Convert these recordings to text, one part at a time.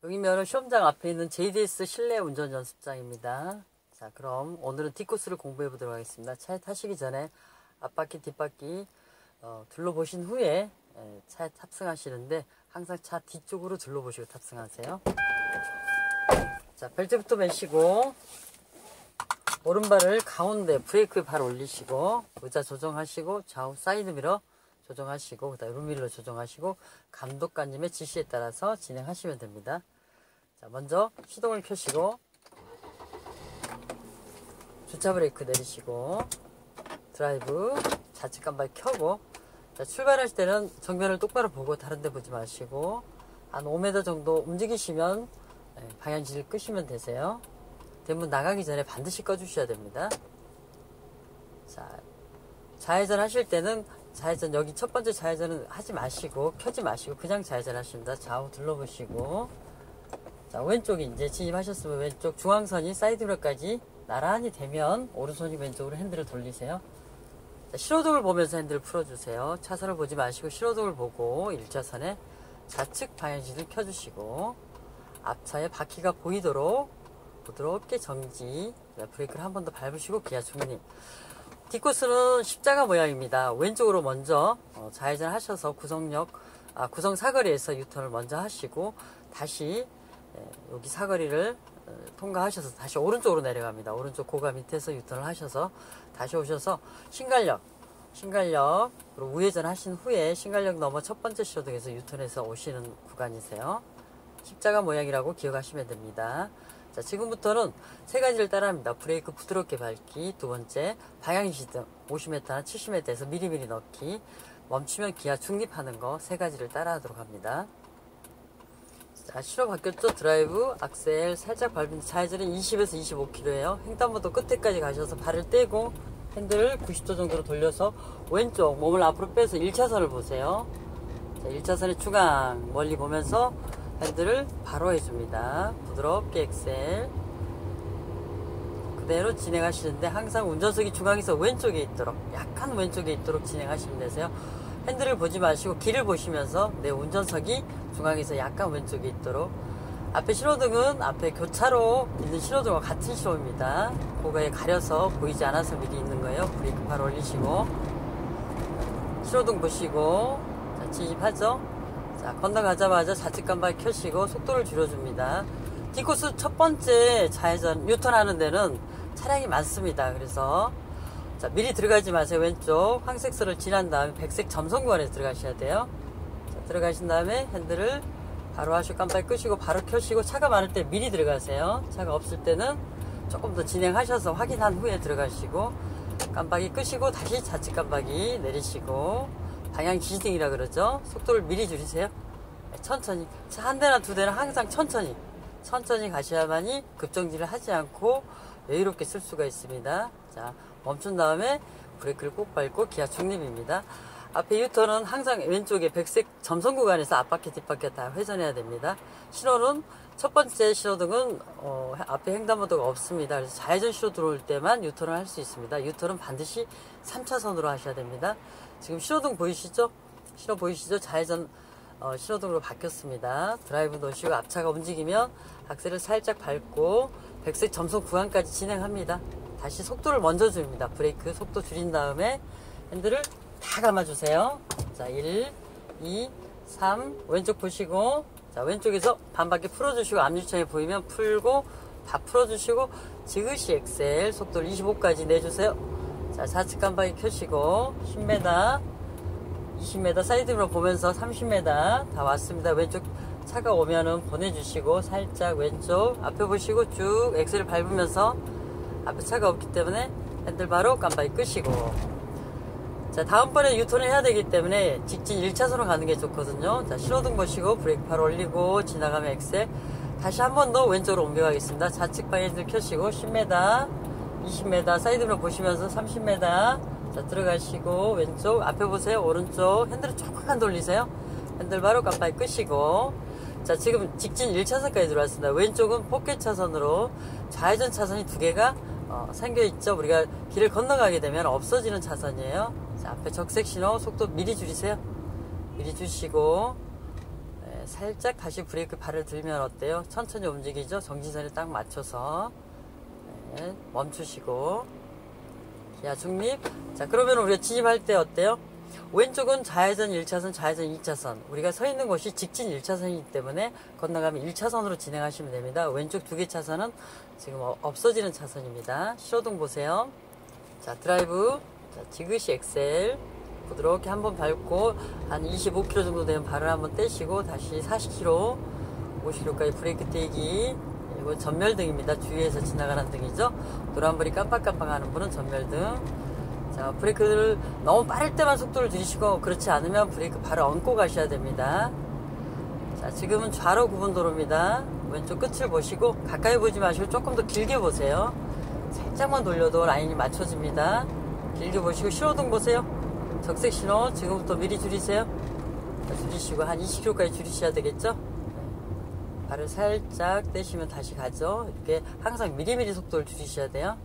여기면은 시험장 앞에 있는 JDS 실내 운전 연습장입니다. 자, 그럼 오늘은 D코스를 공부해 보도록 하겠습니다. 차에 타시기 전에 앞바퀴 뒷바퀴 둘러보신 후에 차에 탑승하시는데 항상 차 뒤쪽으로 둘러보시고 탑승하세요. 자, 벨트부터 매시고 오른발을 가운데 브레이크에 발 올리시고 의자 조정하시고 좌우 사이드미러 조정하시고 그다음에 룸밀러 조정하시고 감독관님의 지시에 따라서 진행하시면 됩니다. 자, 먼저 시동을 켜시고 주차 브레이크 내리시고 드라이브 좌측 깜빡이 켜고, 자, 출발하실 때는 정면을 똑바로 보고 다른 데 보지 마시고 한 5m 정도 움직이시면 방향지를 끄시면 되세요. 대문 나가기 전에 반드시 꺼주셔야 됩니다. 자, 좌회전 하실 때는 좌회전, 여기 첫 번째 좌회전은 하지 마시고 켜지 마시고 그냥 좌회전 하십니다. 좌우 둘러보시고, 자, 왼쪽에 이제 진입하셨으면 왼쪽 중앙선이 사이드미러까지 나란히 되면 오른손이 왼쪽으로 핸들을 돌리세요. 자, 신호등을 보면서 핸들을 풀어주세요. 차선을 보지 마시고 신호등을 보고 1차선에 좌측 방향지를 켜주시고 앞차의 바퀴가 보이도록 부드럽게 정지, 브레이크를 한 번 더 밟으시고 기아 중립. D코스는 십자가 모양입니다. 왼쪽으로 먼저 좌회전 하셔서 구성 사거리에서 유턴을 먼저 하시고 다시 여기 사거리를 통과하셔서 다시 오른쪽으로 내려갑니다. 오른쪽 고가 밑에서 유턴을 하셔서 다시 오셔서 신갈역으로 우회전 하신 후에 신갈역 넘어 첫 번째 신호등에서 유턴해서 오시는 구간이세요. 십자가 모양이라고 기억하시면 됩니다. 자, 지금부터는 세 가지를 따라합니다. 브레이크 부드럽게 밟기, 두 번째 방향시등 50m나 70m에서 미리미리 넣기, 멈추면 기아 중립하는 거 세 가지를 따라하도록 합니다. 자, 신호 바뀌었죠? 드라이브, 악셀 살짝 밟은 좌회전은 20에서 25km예요. 횡단보도 끝에까지 가셔서 발을 떼고 핸들을 90도 정도로 돌려서 왼쪽 몸을 앞으로 빼서 1차선을 보세요. 자, 1차선의 중앙 멀리 보면서 핸들을 바로 해줍니다. 부드럽게 엑셀 그대로 진행하시는데 항상 운전석이 중앙에서 왼쪽에 있도록, 약간 왼쪽에 있도록 진행하시면 되세요. 핸들을 보지 마시고 길을 보시면서 내 운전석이 중앙에서 약간 왼쪽에 있도록. 앞에 신호등은 앞에 교차로 있는 신호등과 같은 신호입니다. 고가에 가려서 보이지 않아서 미리 있는 거예요. 브레이크 발 올리시고 신호등 보시고, 자, 진입하죠. 자, 건너가자마자 좌측 깜빡이 켜시고 속도를 줄여줍니다. D코스 첫 번째 좌회전 유턴하는 데는 차량이 많습니다. 그래서 자, 미리 들어가지 마세요. 왼쪽 황색선을 지난 다음에 백색 점선 구간에 들어가셔야 돼요. 자, 들어가신 다음에 핸들을 바로 하시고 깜빡이 끄시고 바로 켜시고, 차가 많을 때 미리 들어가세요. 차가 없을 때는 조금 더 진행하셔서 확인한 후에 들어가시고 깜빡이 끄시고 다시 좌측 깜빡이 내리시고 방향 지시등이라 그러죠. 속도를 미리 줄이세요. 천천히. 차 한 대나 두 대는 항상 천천히 가셔야만이 급정지를 하지 않고 여유롭게 쓸 수가 있습니다. 자, 멈춘 다음에 브레이크를 꼭 밟고 기아 중립입니다. 앞에 유턴은 항상 왼쪽에 백색 점선 구간에서 앞바퀴 뒷바퀴 다 회전해야 됩니다. 신호는 첫 번째 신호등은 앞에 횡단보도가 없습니다. 그래서 좌회전 신호 들어올 때만 유턴을 할 수 있습니다. 유턴은 반드시 3차선으로 하셔야 됩니다. 지금 신호등 보이시죠? 신호 보이시죠? 좌회전 신호등으로 바뀌었습니다. 드라이브 놓으시고 앞차가 움직이면 악셀을 살짝 밟고 백색 점선 구간까지 진행합니다. 다시 속도를 먼저 줍니다. 브레이크 속도 줄인 다음에 핸들을 다 감아주세요. 자, 1, 2, 3 왼쪽 보시고, 자, 왼쪽에서 반바퀴 풀어주시고 앞유청에 보이면 풀고 다 풀어주시고 지그시 엑셀 속도를 25까지 내주세요. 자, 좌측 깜빡이 켜시고 10m 20m 사이드로 보면서 30m 다 왔습니다. 왼쪽 차가 오면은 보내주시고 살짝 왼쪽 앞에 보시고 쭉 엑셀을 밟으면서 앞에 차가 없기 때문에 핸들 바로 깜빡이 끄시고, 자, 다음번에 유턴을 해야 되기 때문에 직진 1차선으로 가는 게 좋거든요. 자, 신호등 보시고 브레이크 발 올리고 지나가면 엑셀 다시 한 번 더 왼쪽으로 옮겨가겠습니다. 좌측 방향을 켜시고 10m 20m 사이드로 보시면서 30m 자, 들어가시고 왼쪽 앞에 보세요. 오른쪽 핸들을 조금만 돌리세요. 핸들 바로 깜빡이 끄시고, 자, 지금 직진 1차선까지 들어왔습니다. 왼쪽은 포켓 차선으로 좌회전 차선이 두 개가 생겨있죠. 우리가 길을 건너가게 되면 없어지는 차선이에요. 자, 앞에 적색 신호 속도 미리 줄이세요. 미리 주시고 살짝 다시 브레이크 발을 들면 어때요? 천천히 움직이죠? 정지선에 딱 맞춰서. 네, 멈추시고. 기아 중립. 자, 그러면 우리가 진입할 때 어때요? 왼쪽은 좌회전 1차선, 좌회전 2차선. 우리가 서 있는 곳이 직진 1차선이기 때문에 건너가면 1차선으로 진행하시면 됩니다. 왼쪽 2개 차선은 지금 없어지는 차선입니다. 신호등 보세요. 자, 드라이브. 자, 지그시 엑셀. 부드럽게 한번 밟고 한 25km 정도 되면 발을 한번 떼시고 다시 40km, 50km까지 브레이크 떼기. 이건 전멸등입니다. 주위에서 지나가는 등이죠. 노란불이 깜빡깜빡 하는 분은 전멸등. 자, 브레이크를 너무 빠를 때만 속도를 줄이시고 그렇지 않으면 브레이크 발을 얹고 가셔야 됩니다. 자, 지금은 좌로 구분 도로입니다. 왼쪽 끝을 보시고 가까이 보지 마시고 조금 더 길게 보세요. 살짝만 돌려도 라인이 맞춰집니다. 길게 보시고 신호등 보세요. 적색 신호 지금부터 미리 줄이세요. 자, 줄이시고 한 20km까지 줄이셔야 되겠죠. 발을 살짝 떼시면 다시 가죠. 이렇게 항상 미리미리 속도를 줄이셔야 돼요.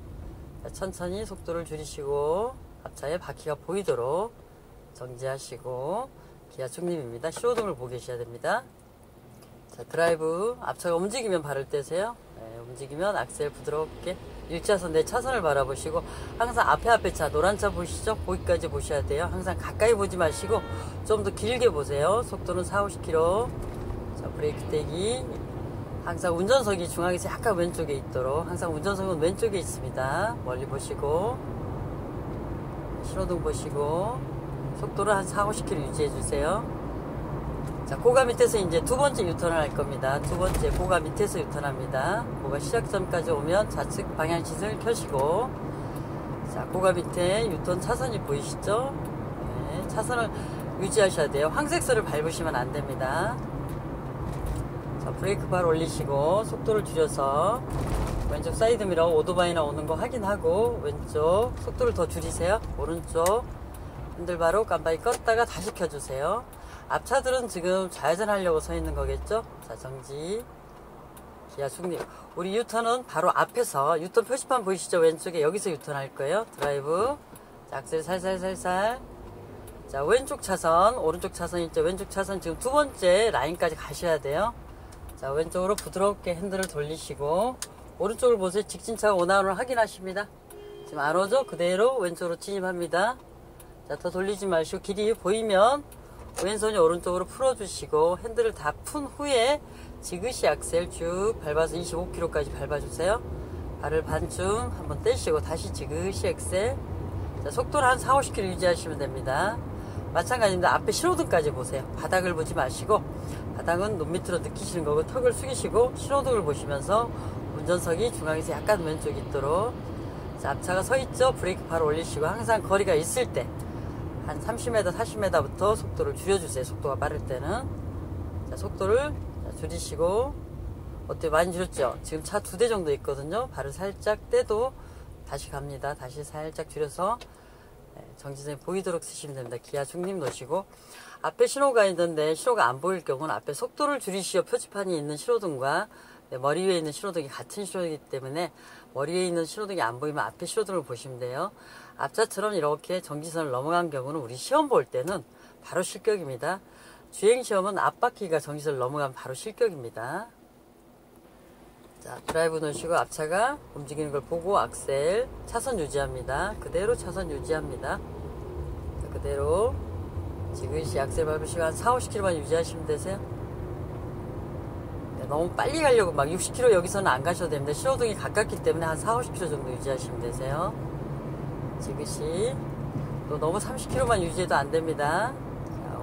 자, 천천히 속도를 줄이시고 앞차에 바퀴가 보이도록 정지하시고 기아 중립입니다. 신호등을 보고 계셔야 됩니다. 자, 드라이브. 앞차가 움직이면 발을 떼세요. 네, 움직이면 악셀 부드럽게 1차선 내 차선을 바라보시고 항상 앞에 차 노란 차 보이시죠? 거기까지 보셔야 돼요. 항상 가까이 보지 마시고 좀 더 길게 보세요. 속도는 40-50km. 자, 브레이크 떼기. 항상 운전석이 중앙에서 약간 왼쪽에 있도록. 항상 운전석은 왼쪽에 있습니다. 멀리 보시고 신호등 보시고 속도를 한 40-50km 유지해 주세요. 자, 고가 밑에서 이제 두 번째 유턴을 할 겁니다. 두 번째 고가 밑에서 유턴합니다. 고가 시작점까지 오면 좌측 방향시선을 켜시고, 자, 고가 밑에 유턴 차선이 보이시죠? 네, 차선을 유지하셔야 돼요. 황색선을 밟으시면 안 됩니다. 자, 브레이크 발 올리시고 속도를 줄여서 왼쪽 사이드미러 오토바이나 오는 거 확인하고 왼쪽 속도를 더 줄이세요. 오른쪽 핸들바로 깜빡이 껐다가 다시 켜주세요. 앞차들은 지금 좌회전 하려고 서 있는 거겠죠? 자, 정지. 기아 중립. 우리 유턴은 바로 앞에서 유턴 표시판 보이시죠? 왼쪽에 여기서 유턴 할 거예요. 드라이브. 자, 악셀 살살살살. 자, 왼쪽 차선, 오른쪽 차선 있죠? 왼쪽 차선 지금 두 번째 라인까지 가셔야 돼요. 자, 왼쪽으로 부드럽게 핸들을 돌리시고 오른쪽을 보세요. 직진차가 오나오나 확인하십니다. 지금 안 오죠? 그대로 왼쪽으로 진입합니다. 자, 더 돌리지 마시고 길이 보이면 왼손이 오른쪽으로 풀어주시고 핸들을 다 푼 후에 지그시 악셀 쭉 밟아서 25km까지 밟아주세요. 발을 반쯤 한번 떼시고 다시 지그시 엑셀. 자, 속도를 한 40-50km 유지하시면 됩니다. 마찬가지입니다. 앞에 신호등까지 보세요. 바닥을 보지 마시고 바닥은 눈 밑으로 느끼시는 거고 턱을 숙이시고 신호등을 보시면서 운전석이 중앙에서 약간 왼쪽이 있도록. 자, 앞차가 서 있죠? 브레이크 바로 올리시고 항상 거리가 있을 때 한 30m, 40m부터 속도를 줄여주세요. 속도가 빠를 때는. 자, 속도를 줄이시고. 어때요? 많이 줄였죠? 지금 차 2대 정도 있거든요. 발을 살짝 떼도 다시 갑니다. 다시 살짝 줄여서 정지선이 보이도록 쓰시면 됩니다. 기아 중립 놓으시고 앞에 신호가 있는데 신호가 안 보일 경우는 앞에 속도를 줄이시오 표지판이 있는 신호등과 머리 위에 있는 신호등이 같은 신호이기 때문에 머리 위에 있는 신호등이 안 보이면 앞에 신호등을 보시면 돼요. 앞차처럼 이렇게 정지선을 넘어간 경우는 우리 시험 볼 때는 바로 실격입니다. 주행시험은 앞바퀴가 정지선을 넘어가면 바로 실격입니다. 자, 드라이브 놓으시고 앞차가 움직이는 걸 보고 악셀 차선 유지합니다. 그대로 차선 유지합니다. 자, 그대로 지그시 악셀 밟으시고 한 40-50km만 유지하시면 되세요. 네, 너무 빨리 가려고 막 60km 여기서는 안 가셔도 됩니다. 신호등이 가깝기 때문에 한 40-50km 정도 유지하시면 되세요. 지그시. 또 너무 30km만 유지해도 안 됩니다. 자,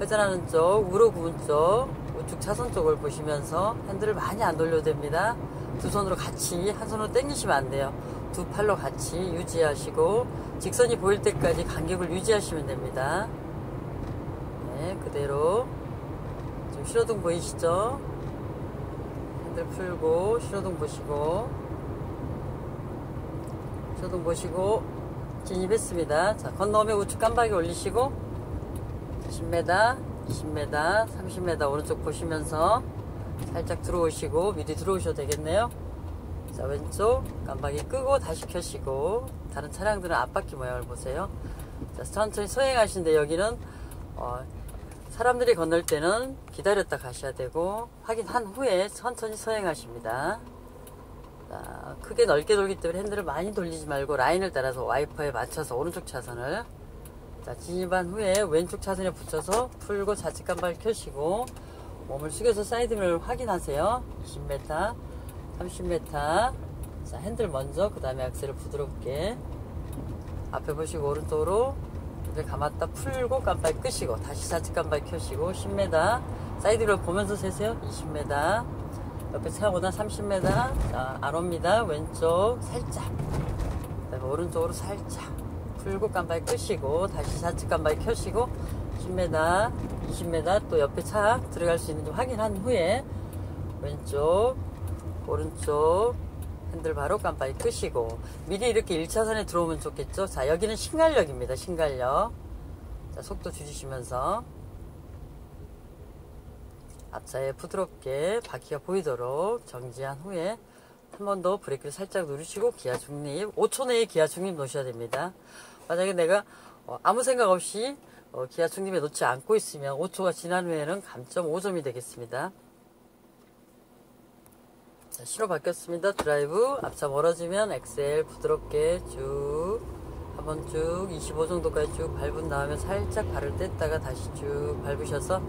회전하는 쪽, 우로 구분 쪽, 우측 차선 쪽을 보시면서 핸들을 많이 안 돌려도 됩니다. 두 손으로 같이, 한 손으로 당기시면 안 돼요. 두 팔로 같이 유지하시고 직선이 보일 때까지 간격을 유지하시면 됩니다. 네, 그대로. 지금 신호등 보이시죠? 핸들 풀고 신호등 보시고 신호등 보시고 진입했습니다. 자, 건너오면 우측 깜빡이 올리시고 10m, 20m, 30m 오른쪽 보시면서 살짝 들어오시고 미리 들어오셔도 되겠네요. 자, 왼쪽 깜빡이 끄고 다시 켜시고 다른 차량들은 앞바퀴 모양을 보세요. 자, 천천히 서행하시는데 여기는 사람들이 건널 때는 기다렸다 가셔야 되고 확인한 후에 천천히 서행하십니다. 자, 크게 넓게 돌기 때문에 핸들을 많이 돌리지 말고 라인을 따라서 와이퍼에 맞춰서 오른쪽 차선을, 자, 진입한 후에 왼쪽 차선에 붙여서 풀고 좌측 깜빡이 켜시고 몸을 숙여서 사이드미러를 확인하세요. 20m, 30m. 자, 핸들 먼저, 그 다음에 악셀을 부드럽게 앞에 보시고 오른쪽으로 이제 감았다 풀고 깜빡이 끄시고 다시 좌측 깜빡이 켜시고 10m 사이드미러 보면서 세세요. 20m 옆에 차 오나 30m. 자, 안 옵니다. 왼쪽 살짝, 그다음에 오른쪽으로 살짝 풀고 깜빡이 끄시고 다시 좌측 깜빡이 켜시고 10m, 20m 또 옆에 차 들어갈 수 있는지 확인한 후에 왼쪽, 오른쪽 핸들 바로 깜빡이 끄시고 미리 이렇게 1차선에 들어오면 좋겠죠. 자, 여기는 신갈역입니다. 신갈역. 자, 속도 줄이시면서 앞차에 부드럽게 바퀴가 보이도록 정지한 후에 한 번 더 브레이크를 살짝 누르시고 기아 중립, 5초 내에 기아 중립 놓으셔야 됩니다. 만약에 내가 아무 생각 없이 기아 중립에 놓지 않고 있으면 5초가 지난 후에는 감점 5점이 되겠습니다. 자, 신호 바뀌었습니다. 드라이브, 앞차 멀어지면 엑셀 부드럽게 쭉 한번 쭉 25 정도까지 쭉 밟은 다음에 살짝 발을 뗐다가 다시 쭉 밟으셔서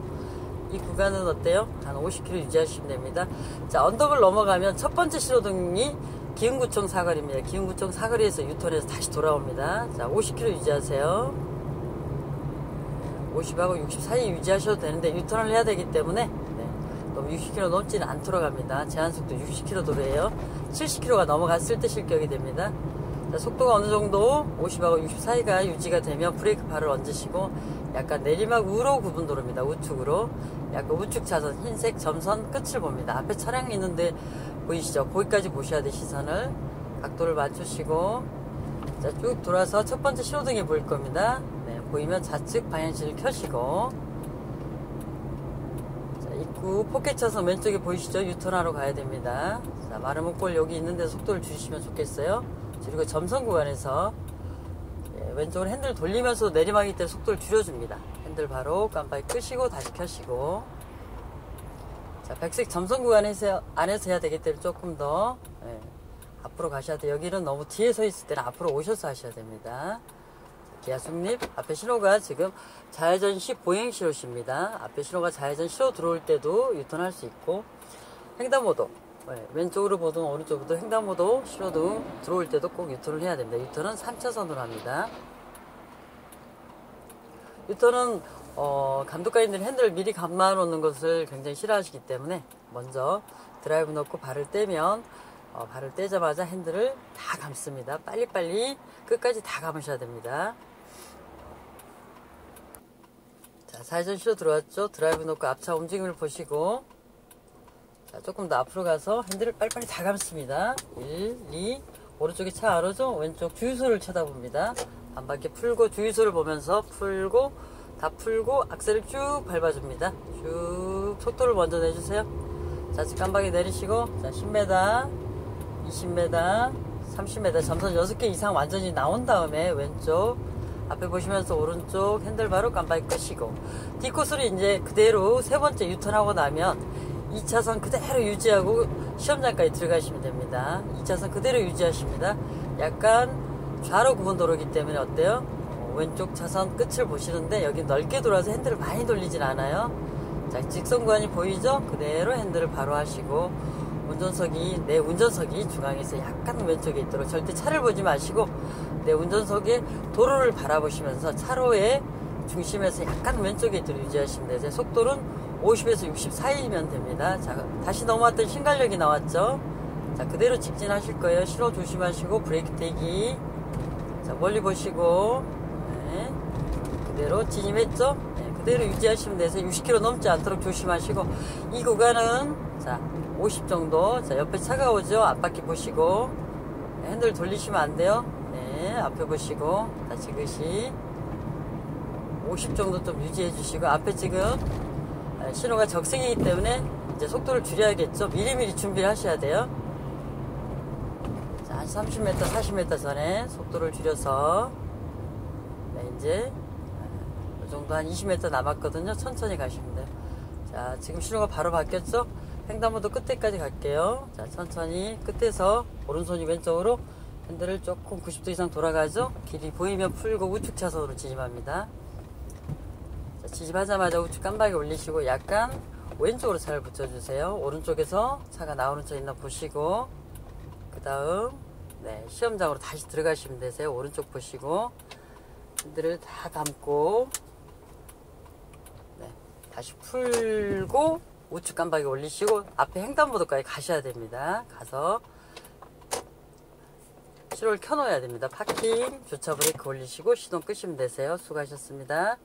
이 구간은 어때요? 한 50km 유지하시면 됩니다. 자, 언덕을 넘어가면 첫 번째 신호등이 기흥구청 사거리입니다. 기흥구청 사거리에서 유턴해서 다시 돌아옵니다. 자, 50km 유지하세요. 50하고 60 사이 유지하셔도 되는데 유턴을 해야 되기 때문에 너무 60km 넘지는 않도록 합니다. 제한속도 60km 도로예요. 70km가 넘어갔을 때 실격이 됩니다. 자, 속도가 어느 정도 50하고 60 사이가 유지가 되면 브레이크 발을 얹으시고 약간 내리막 우로 구분 도로입니다. 우측으로 약간 우측 차선 흰색 점선 끝을 봅니다. 앞에 차량이 있는데 보이시죠? 거기까지 보셔야 돼. 시선을 각도를 맞추시고 자, 쭉 돌아서 첫 번째 신호등이 보일 겁니다. 네, 보이면 좌측 방향신을 켜시고 자, 입구 포켓 차선 왼쪽에 보이시죠? 유턴하러 가야 됩니다. 자, 마름모골 여기 있는데 속도를 줄이시면 좋겠어요. 그리고 점선 구간에서 왼쪽으로 핸들 돌리면서 내리막이기 때문에 속도를 줄여줍니다. 핸들 바로 깜빡이 끄시고 다시 켜시고 자, 백색 점선 구간에서 안에서 해야 되기 때문에 조금 더 앞으로 가셔야 돼요. 여기는 너무 뒤에 서 있을 때는 앞으로 오셔서 하셔야 됩니다. 기아 중립, 앞에 신호가 지금 좌회전 시 보행 신호십니다. 앞에 신호가 좌회전 시로 들어올 때도 유턴할 수 있고 횡단보도 왼쪽으로 보든 오른쪽으로 보든 횡단보도 신호등 들어올 때도 꼭 유턴을 해야 됩니다. 유턴은 3차선으로 합니다. 유턴은 감독관님들이 핸들을 미리 감아 놓는 것을 굉장히 싫어하시기 때문에 먼저 드라이브 넣고 발을 떼면 발을 떼자마자 핸들을 다 감습니다. 빨리빨리 끝까지 다 감으셔야 됩니다. 자, 좌회전 시로 들어왔죠. 드라이브 넣고 앞차 움직임을 보시고 자, 조금 더 앞으로 가서 핸들을 빨리빨리 다 감습니다. 1, 2, 오른쪽에 차 안 오죠? 왼쪽 주유소를 쳐다봅니다. 한 바퀴 풀고 주유소를 보면서 풀고 다 풀고 악셀을 쭉 밟아줍니다. 쭉 속도를 먼저 내주세요. 좌측 깜빡이 내리시고 자, 10m, 20m, 30m 점선 6개 이상 완전히 나온 다음에 왼쪽 앞에 보시면서 오른쪽 핸들 바로 깜빡이 끄시고 D코스를 이제 그대로 세 번째 유턴하고 나면 2차선 그대로 유지하고 시험장까지 들어가시면 됩니다. 2차선 그대로 유지하십니다. 약간 좌로 구분 도로이기 때문에 어때요? 왼쪽 차선 끝을 보시는데 여기 넓게 돌아서 핸들을 많이 돌리진 않아요. 자, 직선 구간이 보이죠? 그대로 핸들을 바로 하시고 내 운전석이 중앙에서 약간 왼쪽에 있도록 절대 차를 보지 마시고 내 운전석에 도로를 바라보시면서 차로의 중심에서 약간 왼쪽에 있도록 유지하시면 되세요. 속도는 50에서 60 사이면 됩니다. 자, 다시 넘어왔던 신갈역이 나왔죠. 자, 그대로 직진하실 거예요. 신호 조심하시고 브레이크 떼기. 자, 멀리 보시고 그대로 진입했죠. 그대로 유지하시면 되세요. 60km 넘지 않도록 조심하시고 이 구간은 자, 50 정도. 자, 옆에 차가 오죠. 앞바퀴 보시고 핸들 돌리시면 안 돼요. 네, 앞에 보시고 다 지그시 50 정도 좀 유지해 주시고 앞에 지금 신호가 적색이기 때문에 이제 속도를 줄여야겠죠. 미리미리 준비를 하셔야 돼요. 자, 한 30m, 40m 전에 속도를 줄여서 네, 이제 이 정도 한 20m 남았거든요. 천천히 가시면 돼요. 자, 지금 신호가 바로 바뀌었죠? 횡단보도 끝에까지 갈게요. 자, 천천히 끝에서 오른손이 왼쪽으로 핸들을 조금 90도 이상 돌아가죠? 길이 보이면 풀고 우측 차선으로 진입합니다. 자, 진입하자마자 우측 깜빡이 올리시고 약간 왼쪽으로 차를 붙여주세요. 오른쪽에서 차가 나오는 차 있나 보시고, 그 다음 네, 시험장으로 다시 들어가시면 되세요. 오른쪽 보시고 핸들을 다 감고 네, 다시 풀고 우측 깜빡이 올리시고 앞에 횡단보도까지 가셔야 됩니다. 가서 시동을 켜놓아야 됩니다. 파킹, 주차 브레이크 올리시고 시동 끄시면 되세요. 수고하셨습니다.